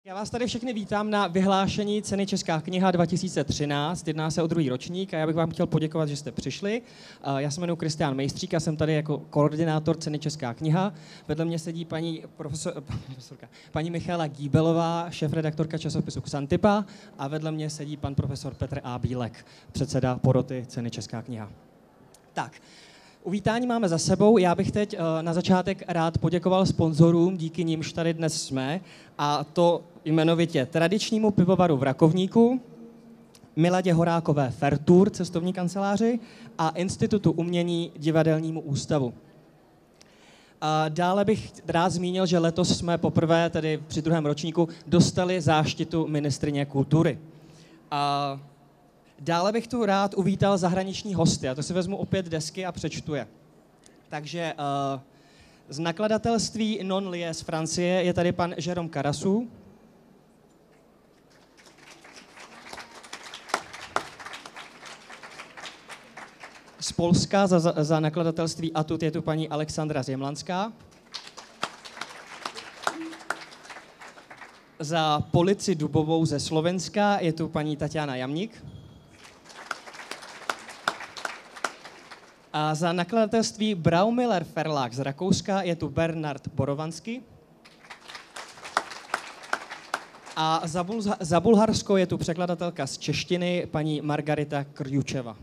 Já vás tady všechny vítám na vyhlášení ceny Česká kniha 2013. Jedná se o druhý ročník a já bych vám chtěl poděkovat, že jste přišli. Já se jmenuji Kristián Mejstřík a jsem tady jako koordinátor ceny Česká kniha. Vedle mě sedí paní Michaela Gíbelová, šéfredaktorka časopisu Xantipa, a vedle mě sedí pan profesor Petr A. Bílek, předseda poroty ceny Česká kniha. Tak, uvítání máme za sebou. Já bych teď na začátek rád poděkoval sponzorům, díky nimž tady dnes jsme, a to jmenovitě Tradičnímu pivovaru v Rakovníku, Miladě Horákové Fertur, cestovní kanceláři, a Institutu umění Divadelnímu ústavu. Dále bych rád zmínil, že letos jsme poprvé, tedy při druhém ročníku, dostali záštitu ministryně kultury. Dále bych tu rád uvítal zahraniční hosty, a to si vezmu opět desky a přečtu je. Takže z nakladatelství Non-Lies z Francie je tady pan Jérôme Karasu. Z Polska za nakladatelství Atut je tu paní Alexandra Zemlanská. Za Polici Dubovou ze Slovenska je tu paní Tatiana Jamník. A za nakladatelství Braumiller Verlag z Rakouska je tu Bernard Borovansky. A za Bulharsko je tu překladatelka z češtiny paní Margarita Krjučeva.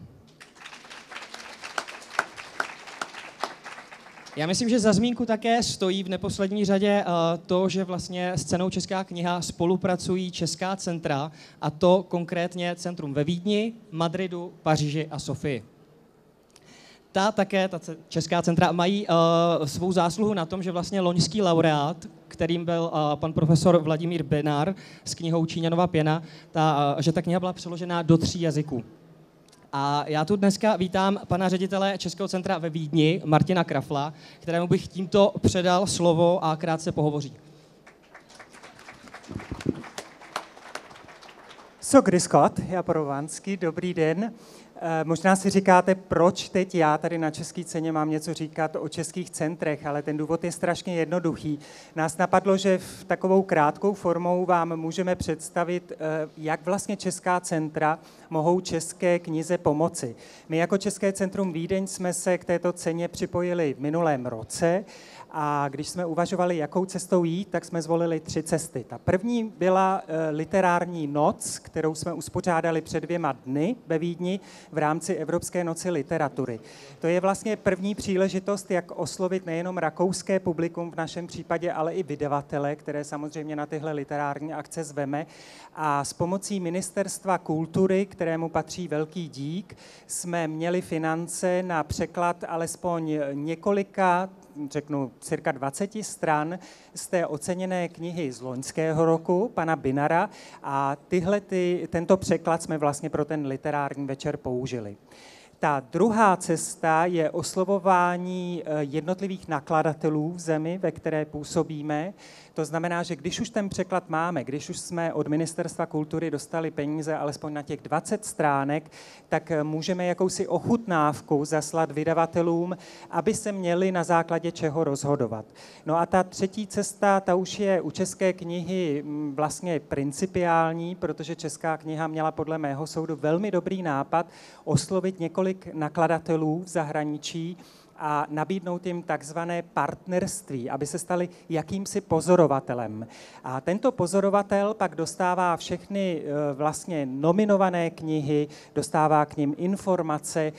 Já myslím, že za zmínku také stojí v neposlední řadě to, že vlastně s cenou Česká kniha spolupracují česká centra, a to konkrétně centrum ve Vídni, Madridu, Paříži a Sofii. Ta česká centra mají svou zásluhu na tom, že vlastně loňský laureát, kterým byl pan profesor Vladimír Benár s knihou Číňanova pěna, že ta kniha byla přeložena do 3 jazyků. A já tu dneska vítám pana ředitele Českého centra ve Vídni, Martina Krafla, kterému bych tímto předal slovo a krátce pohovoří. So, grüß Gott, Herr Borovanský, dobrý den. Možná si říkáte, proč teď já tady na České ceně mám něco říkat o českých centrech, ale ten důvod je strašně jednoduchý. Nás napadlo, že v takovou krátkou formou vám můžeme představit, jak vlastně česká centra mohou české knize pomoci. My jako České centrum Vídeň jsme se k této ceně připojili v minulém roce, a když jsme uvažovali, jakou cestou jít, tak jsme zvolili 3 cesty. Ta první byla literární noc, kterou jsme uspořádali před 2 dny ve Vídni v rámci Evropské noci literatury. To je vlastně první příležitost, jak oslovit nejenom rakouské publikum v našem případě, ale i vydavatele, které samozřejmě na tyhle literární akce zveme. A s pomocí Ministerstva kultury, kterému patří velký dík, jsme měli finance na překlad alespoň několika, řeknu, cirka 20 stran z té oceněné knihy z loňského roku, pana Binara, a tento překlad jsme vlastně pro ten literární večer použili. Ta druhá cesta je oslovování jednotlivých nakladatelů v zemi, ve které působíme. To znamená, že když už ten překlad máme, když už jsme od Ministerstva kultury dostali peníze alespoň na těch 20 stránek, tak můžeme jakousi ochutnávku zaslat vydavatelům, aby se měli na základě čeho rozhodovat. No a ta třetí cesta, ta už je u České knihy vlastně principiální, protože Česká kniha měla podle mého soudu velmi dobrý nápad oslovit několik nakladatelů v zahraničí a nabídnout jim takzvané partnerství, aby se stali jakýmsi pozorovatelem. A tento pozorovatel pak dostává všechny vlastně nominované knihy, dostává k nim informace,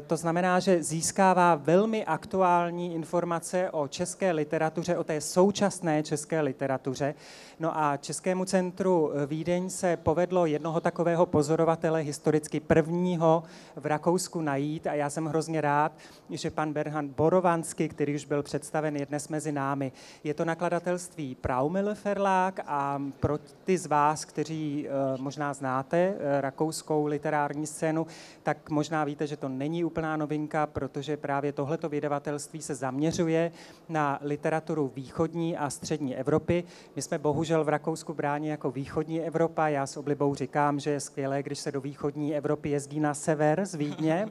to znamená, že získává velmi aktuální informace o české literatuře, o té současné české literatuře. No a Českému centru Vídeň se povedlo jednoho takového pozorovatele historicky prvního v Rakousku najít, a já jsem hrozně rád, že pan Bernard Borovansky, který už byl představen, je dnes mezi námi. Je to nakladatelství Braumiller Verlag, a pro ty z vás, kteří možná znáte rakouskou literární scénu, tak možná víte, že to není úplná novinka, protože právě tohleto vydavatelství se zaměřuje na literaturu východní a střední Evropy. My jsme bohužel v Rakousku bráni jako východní Evropa. Já s oblibou říkám, že je skvělé, když se do východní Evropy jezdí na sever z Vídně.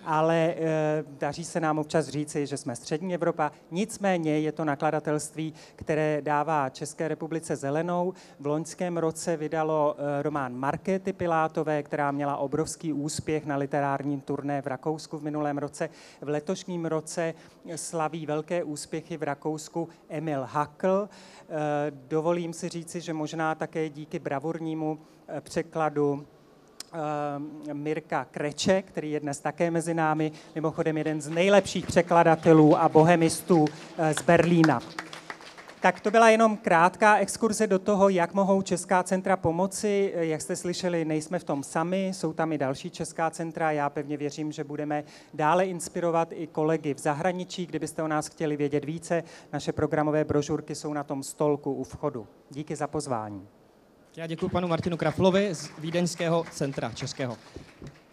ale daří se nám občas říci, že jsme střední Evropa. Nicméně je to nakladatelství, které dává České republice zelenou. V loňském roce vydalo román Markéty Pilátové, která měla obrovský úspěch na literárním turné v Rakousku v minulém roce. V letošním roce slaví velké úspěchy v Rakousku Emil Hakl. Dovolím si říci, že možná také díky bravurnímu překladu Mirka Kreče, který je dnes také mezi námi, mimochodem jeden z nejlepších překladatelů a bohemistů z Berlína. Tak to byla jenom krátká exkurze do toho, jak mohou česká centra pomoci. Jak jste slyšeli, nejsme v tom sami, jsou tam i další česká centra. Já pevně věřím, že budeme dále inspirovat i kolegy v zahraničí. Kdybyste o nás chtěli vědět více, naše programové brožurky jsou na tom stolku u vchodu. Díky za pozvání. Já děkuji panu Martinu Kraflovi z Vídeňského centra českého.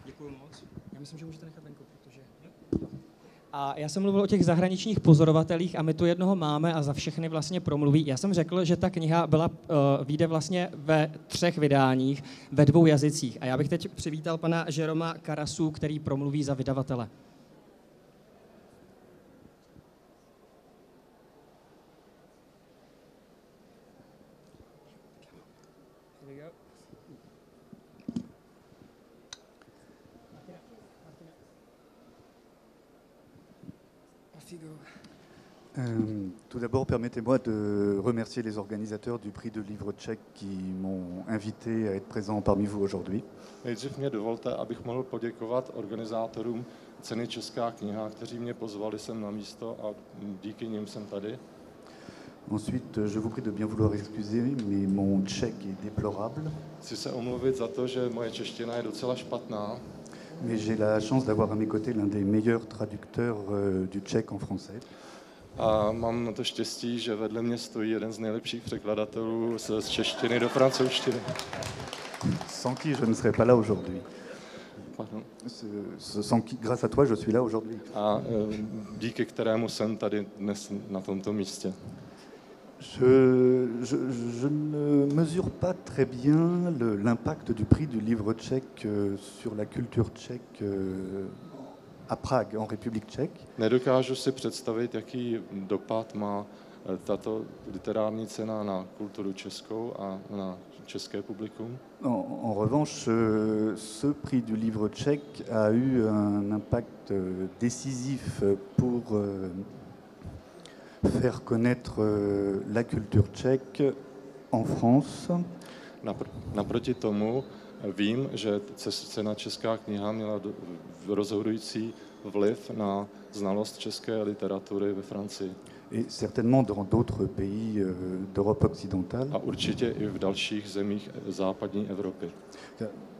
Děkuji moc. Já myslím, že můžete nechat venku, protože... A já jsem mluvil o těch zahraničních pozorovatelích a my tu jednoho máme a za všechny vlastně promluví. Já jsem řekl, že ta kniha vyjde vlastně ve 3 vydáních, ve 2 jazycích. A já bych teď přivítal pana Jeroma Karasu, který promluví za vydavatele. Tout d'abord, permettez-moi de remercier les organisateurs du prix de livre tchèque qui m'ont invité à être présent parmi vous aujourd'hui. Nejdřív mě dovolte, abych mohl poděkovat organizátorům ceny Česká kniha, kteří mě pozvali sem na místo a díky nim jsem tady. Ensuite, je vous prie de bien vouloir excuser, mais mon tchèque est déplorable. Chci se omluvit za to, že moje čeština je docela špatná. Mais j'ai la chance d'avoir à mes côtés l'un des meilleurs traducteurs du tchèque en français. A mám na to štěstí, že vedle mě stojí jeden z nejlepších překladatelů z češtiny do francouzštiny. Sans qui je ne serais pas là aujourd'hui. Pardon. Sans qui, grâce à toi, je suis là aujourd'hui. A díky kterému jsem tady dnes na tomto místě. Je ne mesure pas très bien l'impact du prix du livre tchèque sur la culture tchèque à Prague, en République tchèque. Nedokážu si představit, jaký dopad má tato literární cena na kulturu českou a na české publikum. En revanche, ce prix du livre tchèque a eu un impact décisif pour faire connaître la culture tchèque en France. Naproti tomu vím, že cena Česká kniha měla rozhodující vliv na znalost české literatury ve Francii. Et certainement dans d'autres pays d'Europe occidentale. A určitě i v dalších zemích západní Evropy.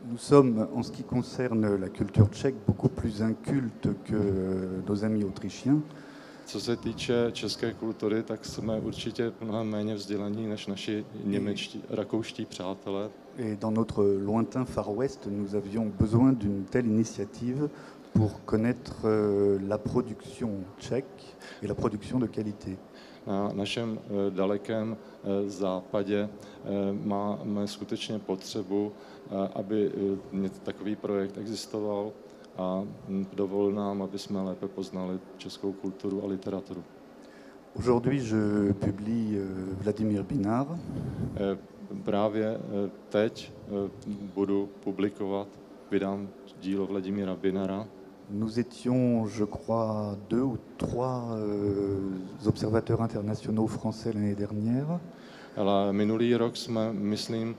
Nous sommes, en ce qui concerne la culture tchèque, beaucoup plus incultes que nos amis autrichiens. Co se týče české kultury, tak jsme určitě mnohem méně vzdělaní než naši němečtí, rakouští přátelé. Et dans notre lointain Far West, nous avions besoin d'une telle initiative pour connaître la production tchèque et la production de qualité. Na našem dalekém západě máme skutečně potřebu, aby takový projekt existoval a dovolil nám, aby jsme lépe poznali českou kulturu a literaturu. Aujourd'hui, je publie Vladimír Binar. Právě teď budu publikovat, vydám dílo Vladimíra Binara. Nous étions, je crois, 2 ou 3 observateurs internationaux français l'année dernière. Ale minulý rok jsme, myslím,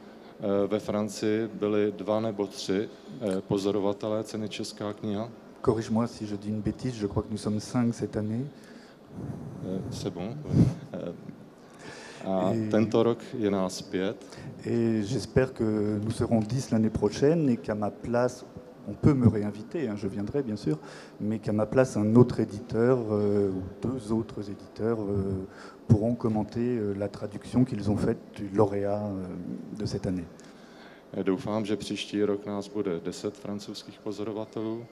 ve Francii byli 2 nebo 3 pozorovatelé ceny Česká kniha. Corrige-moi si je dis une bêtise, je crois que nous sommes 5 cette année. C'est bon. A tento rok je nás 5. Et j'espère que nous serons 10 l'année prochaine et qu'à ma place, on peut me réinviter, hein, je viendrai bien sûr, mais qu'à ma place un autre éditeur ou 2 autres éditeurs pourront commenter la traduction qu'ils ont faite du lauréat de cette année. Doufám, že příští rok nás bude 10 francouzských pozorovatelů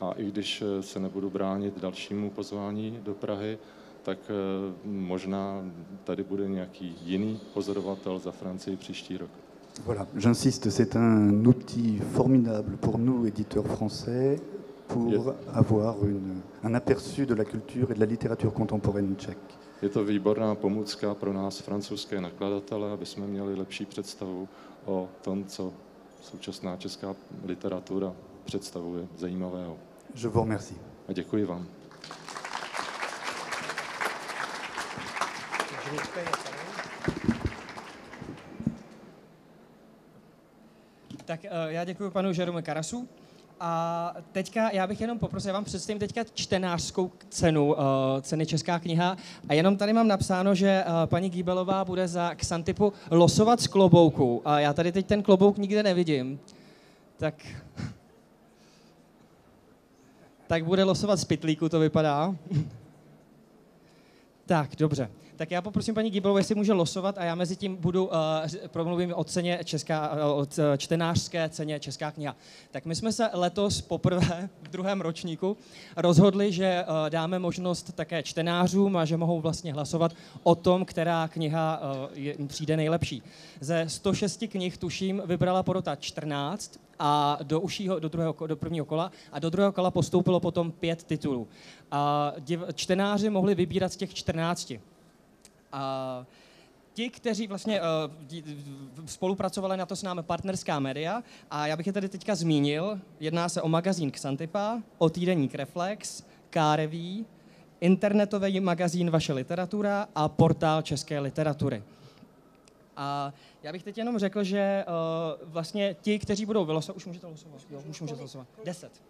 a i když se nebudu bránit dalšímu pozvání do Prahy, tak možná tady bude nějaký jiný pozorovatel za Francii příští rok. Voilà, j'insiste, c'est un outil formidable pour nous, éditeurs français, pour avoir un aperçu de la culture et de la littérature contemporaine tchèque. Je to výborná pomůcka pro nás, francouzské nakladatele, aby jsme měli lepší představu o tom, co současná česká literatura představuje zajímavého. Je vous remercie. A děkuji vám. Tak já děkuji panu Jérôme Karasu. A teďka já bych jenom poprosil, já vám představím teďka čtenářskou cenu, ceny Česká kniha. A jenom tady mám napsáno, že paní Gíbelová bude za Xantipu losovat z klobouku. A já tady teď ten klobouk nikde nevidím. Tak bude losovat z pytlíku, to vypadá. Tak, dobře. Tak já poprosím paní Gíbelovou, jestli může losovat a já mezi tím promluvím o ceně o čtenářské ceně Česká kniha. Tak my jsme se letos poprvé v druhém ročníku rozhodli, že dáme možnost také čtenářům a že mohou vlastně hlasovat o tom, která kniha přijde nejlepší. Ze 106 knih, tuším, vybrala porota 14 a do prvního kola a do druhého kola postoupilo potom 5 titulů. A čtenáři mohli vybírat z těch 14. A ti, kteří vlastně spolupracovali na to s námi partnerská média, a já bych je tady teďka zmínil, jedná se o magazín Xantipa, o týdeník Reflex, K-Revue, internetový magazín Vaše literatura a portál české literatury. A já bych teď jenom řekl, že vlastně ti, kteří budou vylosovat, už můžete losovat, jo, už můžete losovat, 10.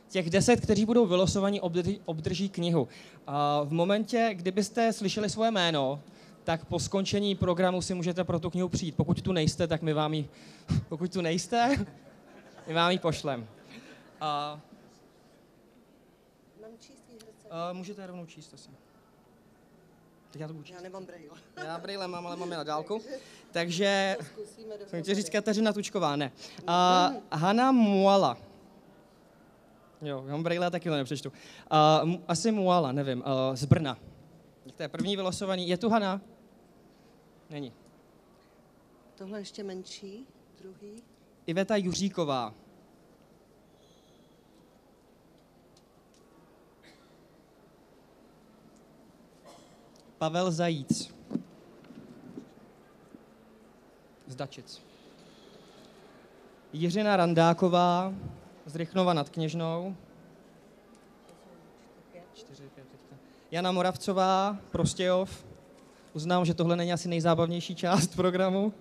Těch 10, kteří budou vylosovaní, obdrží knihu. A v momentě, kdybyste slyšeli svoje jméno, tak po skončení programu si můžete pro tu knihu přijít. Pokud tu nejste, tak my vám ji pošlem. Můžete rovnou číst asi. Teď já to budu číst. Já nemám brejle. Já brejle mám, ale mám je na dálku. Takže, jsem chtěl říct Kateřina Tučková, ne. Hana Muala. Jo, mám brejle, taky to nepřečtu. Asi Muala, nevím, z Brna. To je první vylosovaný. Je tu Hana? Není. Tohle ještě menší, druhý. Iveta Juříková. Pavel Zajíc. Z Dačic. Jiřina Randáková z Rychnova nad Kněžnou. 4, 5, Jana Moravcová, Prostějov. Uznám, že tohle není asi nejzábavnější část programu.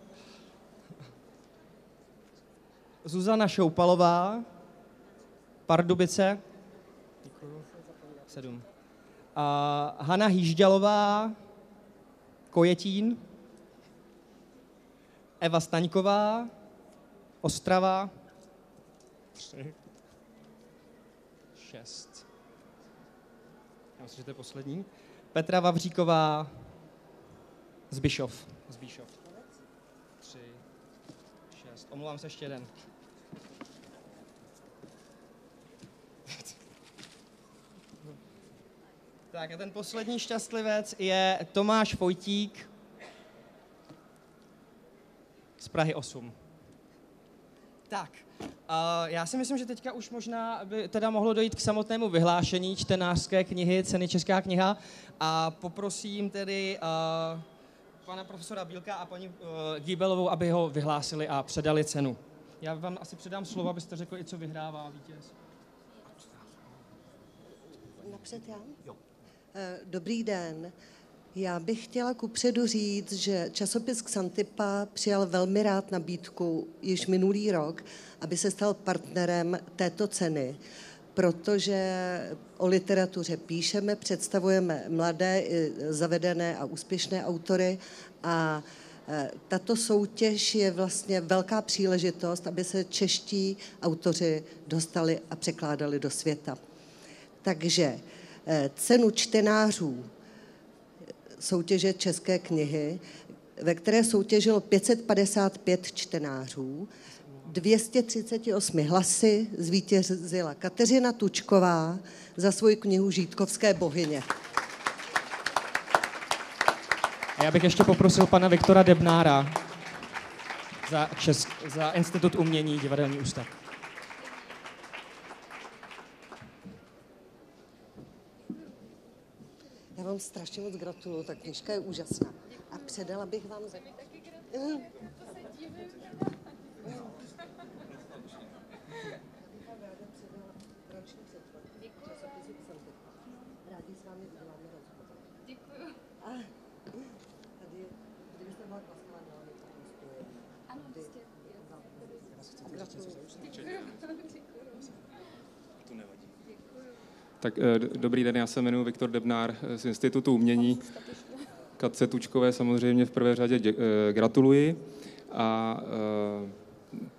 Zuzana Šoupalová, Pardubice. 7. Hana Hýžďalová, Kojetín. Eva Staňková, Ostrava. 3. 6. Já myslím, že to je poslední. Petra Vavříková, Zbyšov. 3, 6. Omlouvám se, ještě jeden. Tak a ten poslední šťastlivec je Tomáš Vojtík z Prahy 8. Tak, já si myslím, že teďka už možná by teda mohlo dojít k samotnému vyhlášení čtenářské knihy Ceny Česká kniha a poprosím tedy pana profesora Bílka a paní Gíbelovou, aby ho vyhlásili a předali cenu. Já vám asi předám slovo, abyste řekli, i co vyhrává vítěz. Napřed já? Jo. Dobrý den. Já bych chtěla kupředu říct, že časopis Xantipa přijal velmi rád nabídku již minulý rok, aby se stal partnerem této ceny, protože o literatuře píšeme, představujeme mladé, zavedené a úspěšné autory a tato soutěž je vlastně velká příležitost, aby se čeští autoři dostali a překládali do světa. Takže cenu čtenářů soutěže České knihy, ve které soutěžilo 555 čtenářů, 238 hlasy zvítězila Kateřina Tučková za svoji knihu Žítkovské bohyně. A já bych ještě poprosil pana Viktora Debnára za Institut umění Divadelní ústav. vám strašně moc gratuluju, ta knížka je úžasná. A předala bych vám... Rádi s vámi uděláme rozhovor. Děkuju. A tady, kdybyste byla klasová, měla mi to spojení. Ano, jistě. Tak dobrý den, já se jmenuji Viktor Debnár z Institutu umění. Katce Tučkové samozřejmě v prvé řadě gratuluji a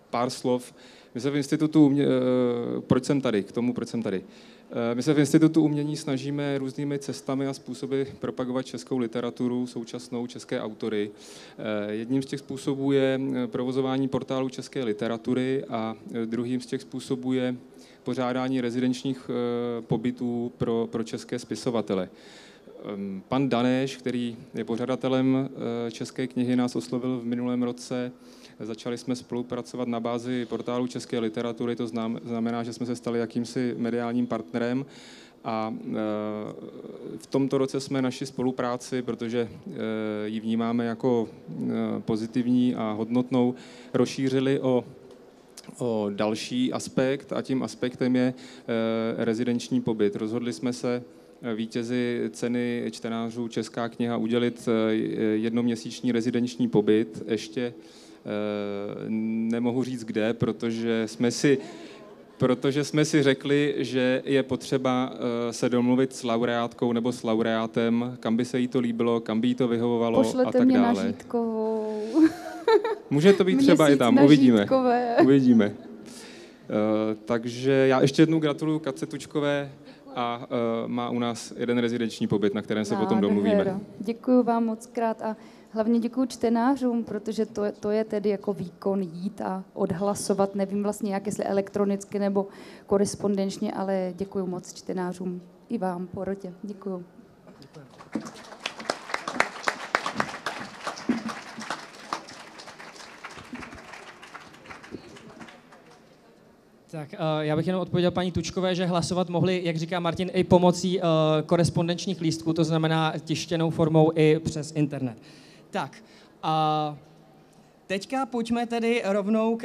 pár slov. My se v Institutu proč jsem tady, k tomu, proč jsem tady. My se v Institutu umění snažíme různými cestami a způsoby propagovat českou literaturu, současnou české autory. Jedním z těch způsobů je provozování portálu české literatury a druhým z těch způsobů je pořádání rezidenčních pobytů pro české spisovatele. Pan Daneš, který je pořadatelem České knihy, nás oslovil v minulém roce. Začali jsme spolupracovat na bázi portálu české literatury, to znamená, že jsme se stali jakýmsi mediálním partnerem a v tomto roce jsme naši spolupráci, protože ji vnímáme jako pozitivní a hodnotnou, rozšířili o další aspekt a tím aspektem je rezidenční pobyt. Rozhodli jsme se vítězi ceny čtenářů Česká kniha udělit jednoměsíční rezidenční pobyt. Ještě nemohu říct kde, protože jsme si řekli, že je potřeba se domluvit s laureátkou nebo s laureátem, kam by se jí to líbilo, kam by jí to vyhovovalo. Pošlete a tak mě dále. na Žítkovou. Může to být třeba i tam, uvidíme. Žítkové. Uvidíme. Takže já ještě jednou gratuluju Katce Tučkové a má u nás jeden rezidenční pobyt, na kterém se potom domluvíme. Děkuji vám moc krát a hlavně děkuji čtenářům, protože to je tedy jako výkon jít a odhlasovat, nevím vlastně jak, jestli elektronicky nebo korespondenčně, ale děkuji moc čtenářům i vám, porotě. Děkuji. Tak já bych jenom odpověděl paní Tučkové, že hlasovat mohli, jak říká Martin, i pomocí korespondenčních lístků, to znamená tištěnou formou i přes internet. Tak, teďka pojďme tedy rovnou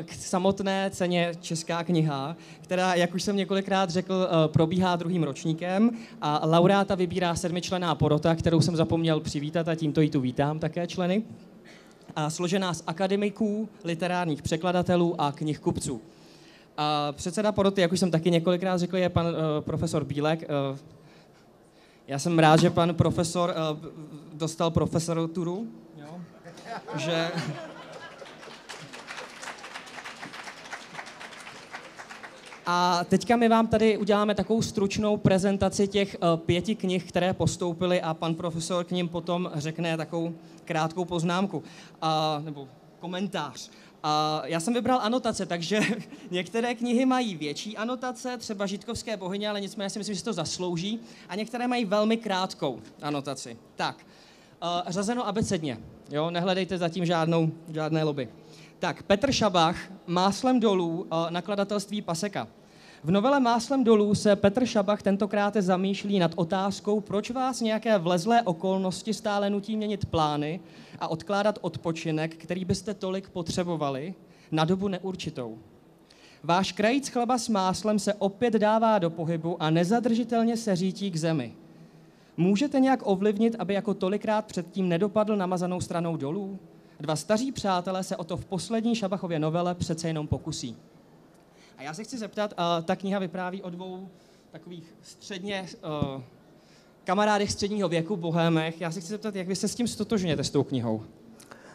k samotné ceně Česká kniha, která, jak už jsem několikrát řekl, probíhá druhým ročníkem a laureáta vybírá 7členná porota, kterou jsem zapomněl přivítat a tímto ji tu vítám také členy, a složená z akademiků, literárních překladatelů a knihkupců. Předseda poroty, jak už jsem taky několikrát řekl, je pan profesor Bílek. Já jsem rád, že pan profesor dostal profesoruturu, že... A teďka my vám tady uděláme takovou stručnou prezentaci těch 5 knih, které postoupily a pan profesor k nim potom řekne takovou krátkou poznámku nebo komentář. Já jsem vybral anotace, takže některé knihy mají větší anotace, třeba Žítkovské bohyně, ale nicméně si myslím, že si to zaslouží, a některé mají velmi krátkou anotaci. Tak, řazeno abecedně, jo, nehledejte zatím žádné lobby. Tak, Petr Šabach, Máslem dolů, nakladatelství Paseka. V novele Máslem dolů se Petr Šabach tentokrát zamýšlí nad otázkou, proč vás nějaké vlezlé okolnosti stále nutí měnit plány a odkládat odpočinek, který byste tolik potřebovali, na dobu neurčitou. Váš krajíc chleba s máslem se opět dává do pohybu a nezadržitelně se řítí k zemi. Můžete nějak ovlivnit, aby jako tolikrát předtím nedopadl namazanou stranou dolů? 2 staří přátelé se o to v poslední Šabachově novele přece jenom pokusí. A já se chci zeptat, ta kniha vypráví o 2 takových kamarádech středního věku, bohémech. Já se chci zeptat, jak vy se s tím stotožňujete, s tou knihou?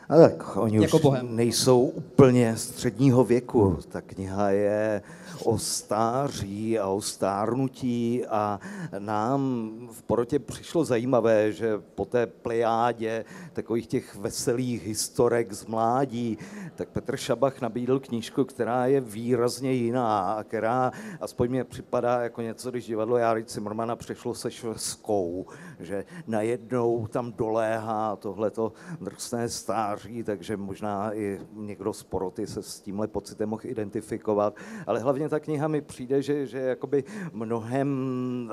A tak oni jako už bohem nejsou úplně středního věku. Ta kniha je o stáří a o stárnutí a nám v porotě přišlo zajímavé, že po té plejádě takových těch veselých historek z mládí, tak Petr Šabach nabídl knížku, která je výrazně jiná a která aspoň mě připadá jako něco, když divadlo Járy Cimrmana přešlo se Šveskou, že najednou tam doléhá tohleto drsné stáří stáří, takže možná i někdo z poroty se s tímhle pocitem mohl identifikovat. Ale hlavně ta kniha mi přijde, že je jakoby mnohem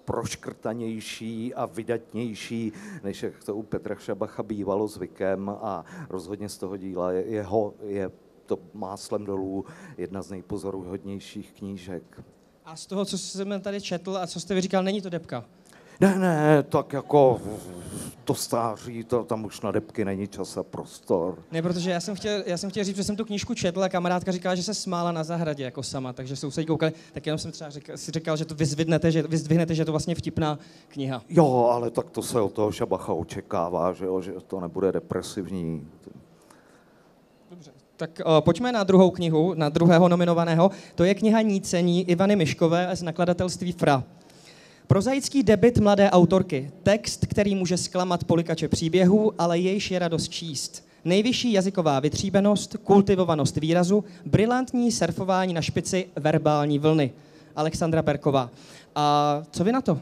proškrtanější a vydatnější, než jak to u Petra Šabacha bývalo zvykem, a rozhodně z toho díla je to máslem dolů jedna z nejpozoruhodnějších knížek. A z toho, co jsem tady četl a co jste říkal, není to debka? Ne, tak jako to stáří, tam už na debky není čas a prostor. Ne, protože já jsem chtěl říct, že jsem tu knížku četl a kamarádka říkala, že se smála na zahradě jako sama, takže sousedí koukali, tak jenom jsem třeba si říkal, že to vyzdvihnete, že je to vlastně vtipná kniha. Jo, ale tak to se od toho Šabacha očekává, že to nebude depresivní. Dobře. Tak pojďme na druhou knihu, na druhého nominovaného. To je kniha Nícení Ivany Miškové z nakladatelství FRA. Prozaický debut mladé autorky. Text, který může zklamat polikače příběhů, ale jejž je radost číst. Nejvyšší jazyková vytříbenost, kultivovanost výrazu, brilantní surfování na špici verbální vlny. Alexandra Berková. A co vy na to?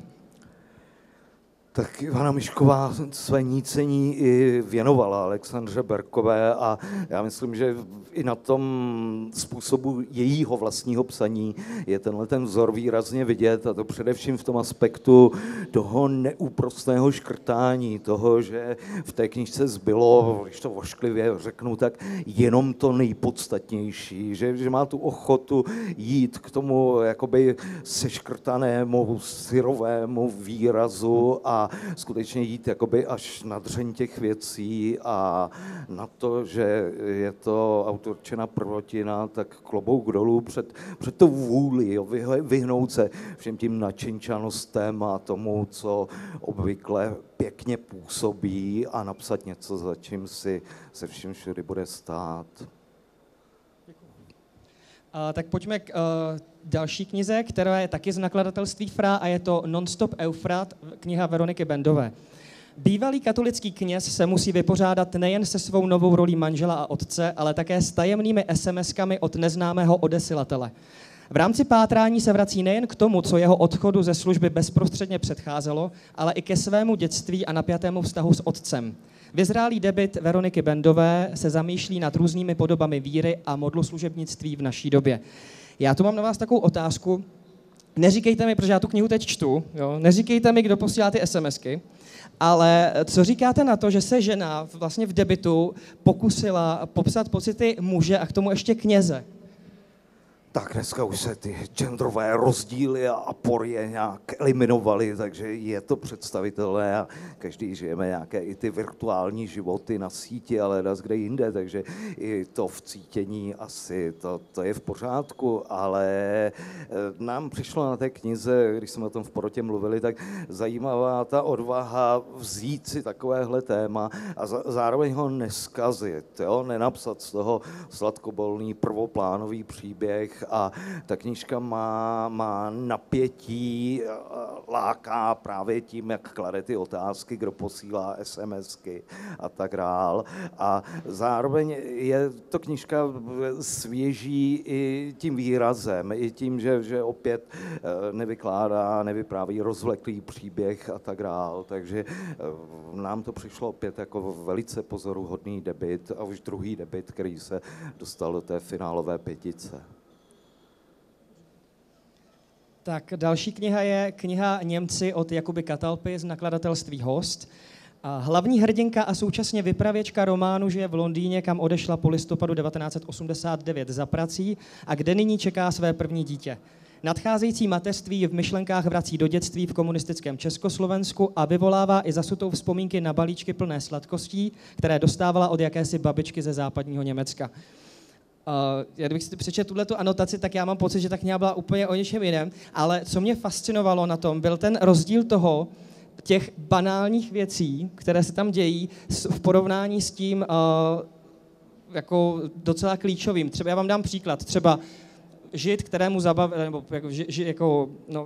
Tak Ivana Mišková své Nícení i věnovala Alexandře Berkové a já myslím, že i na tom způsobu jejího vlastního psaní je tenhle ten vzor výrazně vidět, a to především v tom aspektu toho neúprostného škrtání, toho, že v té knížce zbylo, když to ošklivě řeknu, tak jenom to nejpodstatnější, že má tu ochotu jít k tomu jakoby seškrtanému, syrovému výrazu a skutečně jít jakoby až na dřeň těch věcí a na to, že je to autorčina prvotina, tak klobouk dolů před tou vůli, jo, vyhnout se všem tím načinčanostem a tomu, co obvykle pěkně působí, a napsat něco, za čím si se vším všudy bude stát. Tak pojďme k další knize, která je taky z nakladatelství FRA, a je to Nonstop Eufrat, kniha Veroniky Bendové. Bývalý katolický kněz se musí vypořádat nejen se svou novou rolí manžela a otce, ale také s tajemnými SMS-kami od neznámého odesilatele. V rámci pátrání se vrací nejen k tomu, co jeho odchodu ze služby bezprostředně předcházelo, ale i ke svému dětství a napjatému vztahu s otcem. Vyzrálý debut Veroniky Bendové se zamýšlí nad různými podobami víry a modluslužebnictví v naší době. Já tu mám na vás takovou otázku. Neříkejte mi, protože já tu knihu teď čtu, jo? Neříkejte mi, kdo posílá ty SMSky, ale co říkáte na to, že se žena vlastně v debutu pokusila popsat pocity muže a k tomu ještě kněze? Tak dneska už se ty genderové rozdíly a aporie nějak eliminovaly, takže je to představitelné a každý žijeme nějaké i ty virtuální životy na síti, ale nás kde jinde, takže i to vcítění asi to je v pořádku, ale nám přišlo na té knize, když jsme o tom v porotě mluvili, tak zajímavá ta odvaha vzít si takovéhle téma a zároveň ho neskazit, jo? Nenapsat z toho sladkobolný prvoplánový příběh. A ta knížka má napětí, láká právě tím, jak klade ty otázky, kdo posílá SMSky a tak dál. A zároveň je to knížka svěží i tím výrazem, i tím, že opět nevypráví rozvleklý příběh a tak dál. Takže nám to přišlo opět jako velice pozoruhodný debut a už druhý debut, který se dostal do té finálové pětice. Tak další kniha je kniha Němci od Jakuby Katalpy z nakladatelství Host. Hlavní hrdinka a současně vypravěčka románu žije v Londýně, kam odešla po listopadu 1989 za prací a kde nyní čeká své první dítě. Nadcházející mateřství v myšlenkách vrací do dětství v komunistickém Československu a vyvolává i zasutou vzpomínky na balíčky plné sladkostí, které dostávala od jakési babičky ze západního Německa. Kdybych si přečetl tuhletu anotaci, tak já mám pocit, že ta kniha byla úplně o něčem jiném, ale co mě fascinovalo na tom, byl ten rozdíl toho, těch banálních věcí, které se tam dějí v porovnání s tím jako docela klíčovým. Třeba já vám dám příklad, třeba Žid, kterému zabavili, nebo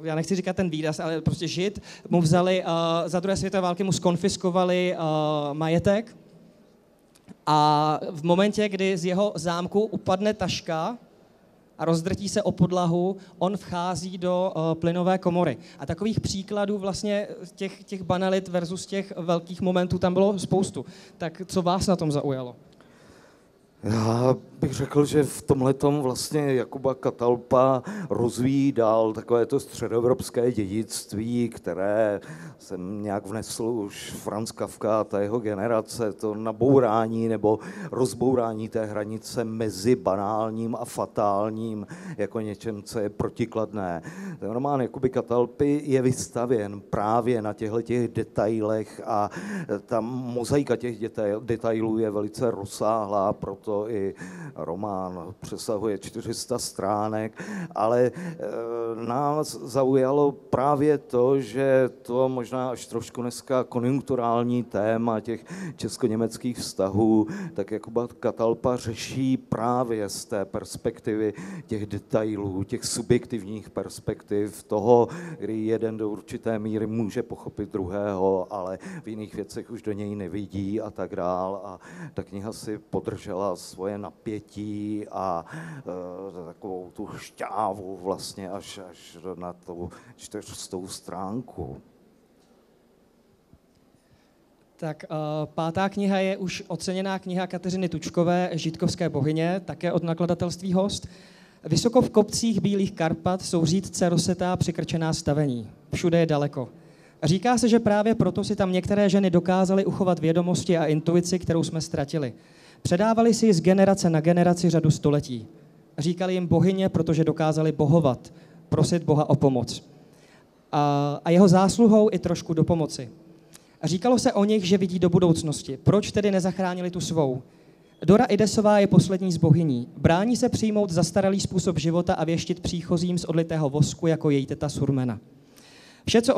já nechci říkat ten výraz, ale prostě Žid mu vzali, za druhé světové války mu skonfiskovali majetek, a v momentě, kdy z jeho zámku upadne taška a rozdrtí se o podlahu, on vchází do plynové komory. A takových příkladů vlastně těch banalit versus těch velkých momentů tam bylo spoustu. Tak co vás na tom zaujalo? Já bych řekl, že v tomhletom vlastně Jakuba Catalpa rozvíjí dál takové to středoevropské dědictví, které jsem nějak vnesl už Franz Kafka a ta jeho generace, to nabourání nebo rozbourání té hranice mezi banálním a fatálním jako něčem, co je protikladné. Ten román Jakuby Catalpy je vystavěn právě na těchto detailech a ta mozaika těch detailů je velice rozsáhlá, proto i román přesahuje 400 stránek, ale nás zaujalo právě to, že to možná až trošku dneska konjunkturální téma těch česko-německých vztahů, tak Jakuba Catalpa řeší právě z té perspektivy těch detailů, těch subjektivních perspektiv toho, kdy jeden do určité míry může pochopit druhého, ale v jiných věcech už do něj nevidí a tak dál. A ta kniha si podržela svoje napětí a takovou tu šťávu vlastně až na tu 400. stránku. Tak pátá kniha je už oceněná kniha Kateřiny Tučkové Žítkovské bohyně, také od nakladatelství Host. Vysoko v kopcích bílých Karpat jsou řídce rozsetá přikrčená stavení. Všude je daleko. Říká se, že právě proto si tam některé ženy dokázaly uchovat vědomosti a intuici, kterou jsme ztratili. Předávali si ji z generace na generaci řadu století. Říkali jim bohyně, protože dokázali bohovat, prosit Boha o pomoc. A jeho zásluhou i trošku do pomoci. Říkalo se o nich, že vidí do budoucnosti. Proč tedy nezachránili tu svou? Dora Idesová je poslední z bohyní. Brání se přijmout zastaralý způsob života a věštit příchozím z odlitého vosku jako její teta Surmena. Vše se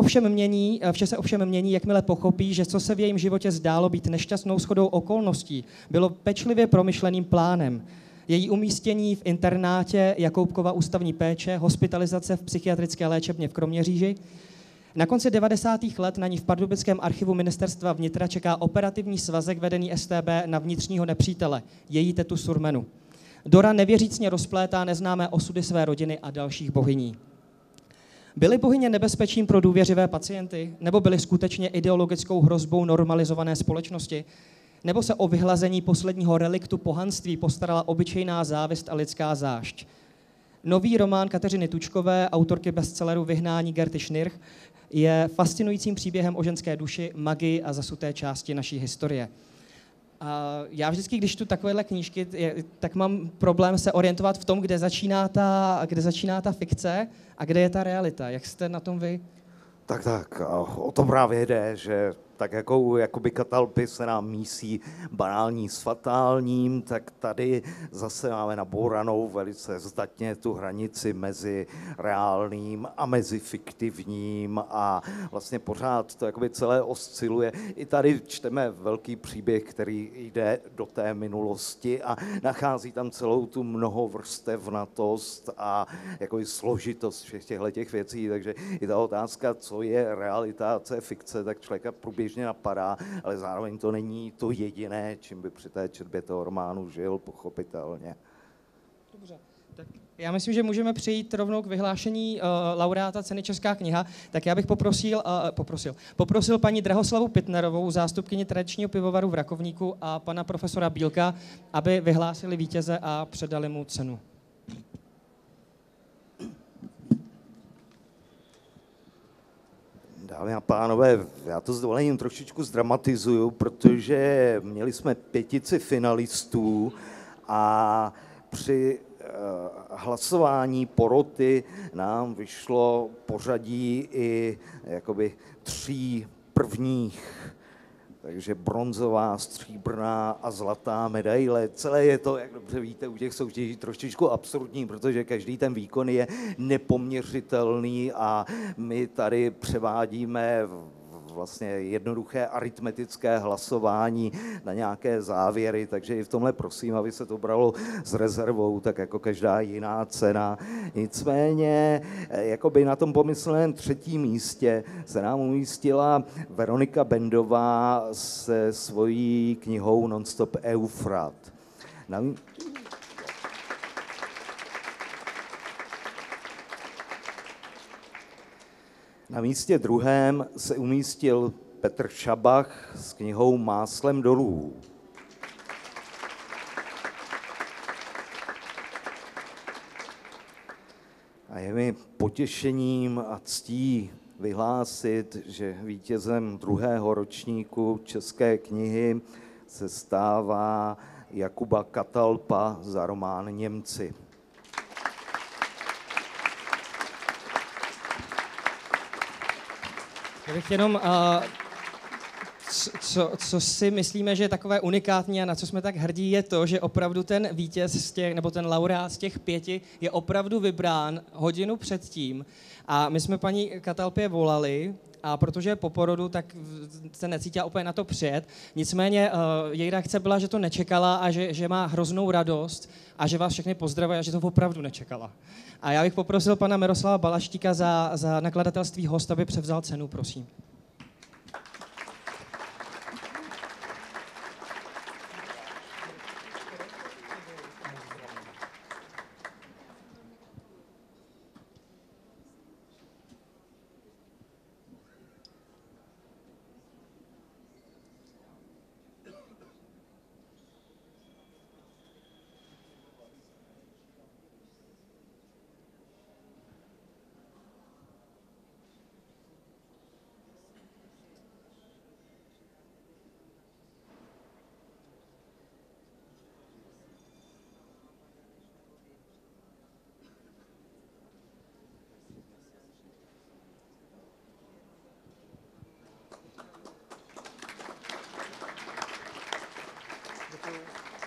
ovšem mění, jakmile pochopí, že co se v jejím životě zdálo být nešťastnou shodou okolností, bylo pečlivě promyšleným plánem. Její umístění v internátě, Jakoubkova ústavní péče, hospitalizace v psychiatrické léčebně v Kroměříži. Na konci 90. let na ní v pardubickém archivu ministerstva vnitra čeká operativní svazek vedený StB na vnitřního nepřítele, její tetu Surmenu. Dora nevěřícně rozplétá neznámé osudy své rodiny a dalších bohyní. Byly bohyně nebezpečím pro důvěřivé pacienty, nebo byly skutečně ideologickou hrozbou normalizované společnosti, nebo se o vyhlazení posledního reliktu pohanství postarala obyčejná závist a lidská zášť? Nový román Kateřiny Tučkové, autorky bestselleru Vyhnání Gerty Schnirch, je fascinujícím příběhem o ženské duši, magii a zasuté části naší historie. A já vždycky, když tu takovéhle knížky, tak mám problém se orientovat v tom, kde začíná ta fikce a kde je ta realita. Jak jste na tom vy? Tak, o to právě jde, že tak jako u Jakuby Catalpy se nám mísí banální s fatálním, tak tady zase máme nabouranou velice zdatně tu hranici mezi reálným a mezi fiktivním a vlastně pořád to jakoby celé osciluje. I tady čteme velký příběh, který jde do té minulosti a nachází tam celou tu mnohovrstevnatost a jakoby složitost všech těchto věcí, takže i ta otázka, co je realita a co je fikce, tak člověka průběžně napadá, ale zároveň to není to jediné, čím by při té četbě toho románu žil, pochopitelně. Dobře, tak já myslím, že můžeme přejít rovnou k vyhlášení laureáta ceny Česká kniha. Tak já bych poprosil paní Drahoslavu Pitnerovou, zástupkyni tradičního pivovaru v Rakovníku, a pana profesora Bílka, aby vyhlásili vítěze a předali mu cenu. Dámy a pánové, já to s dovolením trošičku zdramatizuju, protože měli jsme 5 finalistů a při hlasování poroty nám vyšlo pořadí i jakoby 3 prvních. Takže bronzová, stříbrná a zlatá medaile. Celé je to, jak dobře víte, u těch soutěží trošičku absurdní, protože každý ten výkon je nepoměřitelný a my tady převádíme vlastně jednoduché aritmetické hlasování na nějaké závěry, takže i v tomhle prosím, aby se to bralo s rezervou, tak jako každá jiná cena. Nicméně, jakoby na tom pomyslném 3. místě se nám umístila Veronika Bendová se svojí knihou Nonstop Eufrat. Na místě druhém se umístil Petr Šabach s knihou Máslem dolů. A je mi potěšením a ctí vyhlásit, že vítězem druhého ročníku České knihy se stává Jakuba Katalpa za román Němci. Já bych jenom, co si myslíme, že je takové unikátní a na co jsme tak hrdí, je to, že opravdu ten vítěz z těch, nebo ten laureát z těch 5 je opravdu vybrán hodinu předtím. A my jsme paní Katalpě volali, a protože je po porodu, tak se necítila úplně na to přijet. Nicméně její reakce byla, že to nečekala a že má hroznou radost a že vás všechny pozdravuje a že to opravdu nečekala. A já bych poprosil pana Miroslava Balaštíka za nakladatelství Host, aby převzal cenu, prosím.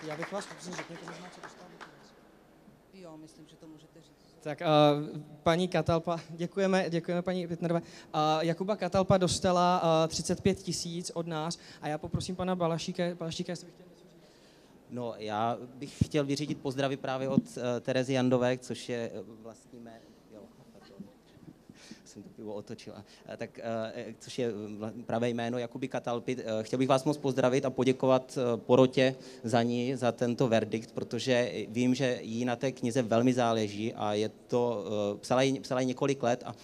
Já bych vás poprosil, řekněte možná, co dostáváte. Jo, myslím, že to můžete říct. Tak paní Katalpa, děkujeme paní Pitnerové. Jakuba Katalpa dostala 35 000 od nás a já poprosím pana Balaštíka, jestli bych chtěl něco říct. No, já bych chtěl vyřídit pozdravy právě od Terezy Jandové, což je vlastní jméno. Jsem to pivo otočil. Což je pravé jméno Jakuby Katalpy. Chtěl bych vás moc pozdravit a poděkovat porotě za tento verdikt, protože vím, že jí na té knize velmi záleží a psala jí několik let a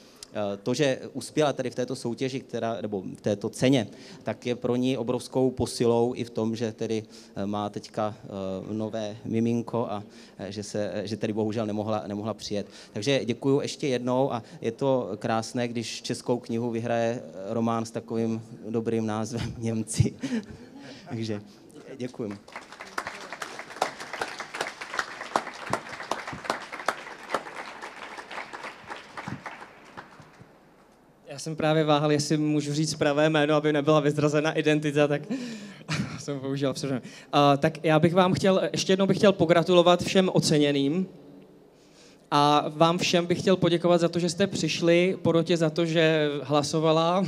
to, že uspěla tady v této soutěži, nebo v této ceně, tak je pro ní obrovskou posilou i v tom, že tedy má teďka nové miminko a že tedy bohužel nemohla přijet. Takže děkuju ještě jednou a je to krásné, když českou knihu vyhraje román s takovým dobrým názvem Němci. Takže děkuju. Já jsem právě váhal, jestli můžu říct pravé jméno, aby nebyla vyzrazena identita, tak jsem použil předem. Tak já bych vám ještě jednou bych chtěl pogratulovat všem oceněným a vám všem bych chtěl poděkovat za to, že jste přišli, porotě za to, že hlasovala,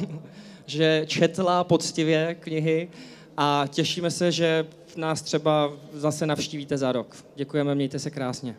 že četla poctivě knihy a těšíme se, že nás třeba zase navštívíte za rok. Děkujeme, mějte se krásně.